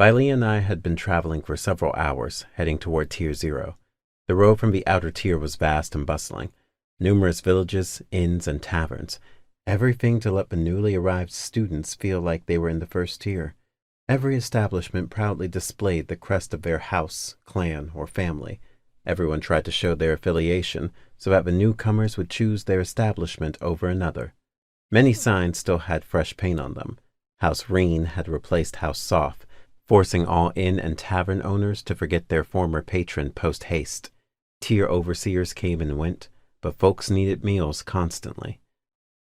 Vyllea and I had been traveling for several hours, heading toward Tier 0. The road from the outer tier was vast and bustling. Numerous villages, inns, and taverns. Everything to let the newly arrived students feel like they were in the first tier. Every establishment proudly displayed the crest of their house, clan, or family. Everyone tried to show their affiliation so that the newcomers would choose their establishment over another. Many signs still had fresh paint on them. House Reen had replaced House Soft, forcing all inn and tavern owners to forget their former patron post-haste. Tier overseers came and went, but folks needed meals constantly.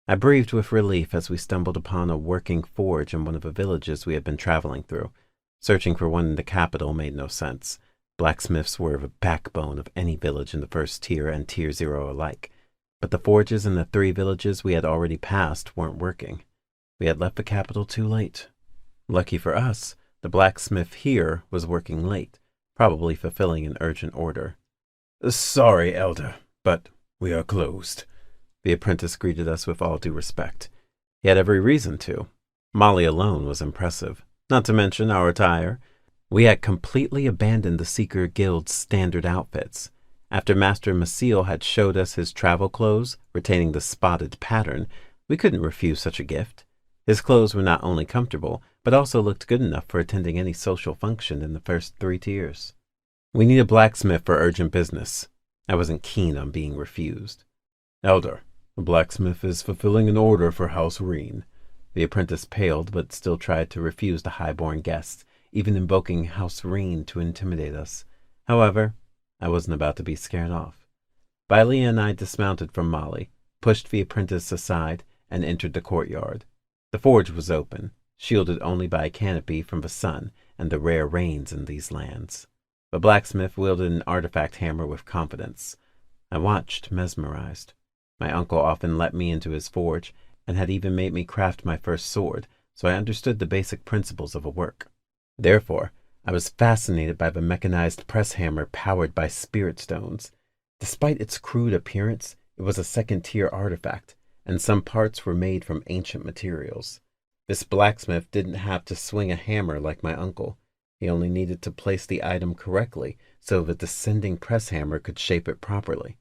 I breathed with relief as we stumbled upon a working forge in one of the villages we had been traveling through. Searching for one in the capital made no sense. Blacksmiths were the backbone of any village in the first tier and Tier 0 alike. But the forges in the 3 villages we had already passed weren't working. We had left the capital too late. Lucky for us, the blacksmith here was working late, probably fulfilling an urgent order. "Sorry, Elder, but we are closed." The apprentice greeted us with all due respect. He had every reason to. Molly alone was impressive, not to mention our attire. We had completely abandoned the Seeker Guild's standard outfits. After Master Maciel had showed us his travel clothes, retaining the spotted pattern, we couldn't refuse such a gift. His clothes were not only comfortable, but also looked good enough for attending any social function in the first 3 tiers. "We need a blacksmith for urgent business." I wasn't keen on being refused. "Elder, the blacksmith is fulfilling an order for House Reen." The apprentice paled, but still tried to refuse the high-born guest, even invoking House Reen to intimidate us. However, I wasn't about to be scared off. Vyllea and I dismounted from Molly, pushed the apprentice aside, and entered the courtyard. The forge was open, shielded only by a canopy from the sun and the rare rains in these lands. The blacksmith wielded an artifact hammer with confidence. I watched, mesmerized. My uncle often let me into his forge, and had even made me craft my first sword, so I understood the basic principles of a work. Therefore, I was fascinated by the mechanized press hammer powered by spirit stones. Despite its crude appearance, it was a second-tier artifact, and some parts were made from ancient materials. This blacksmith didn't have to swing a hammer like my uncle. He only needed to place the item correctly so the descending press hammer could shape it properly.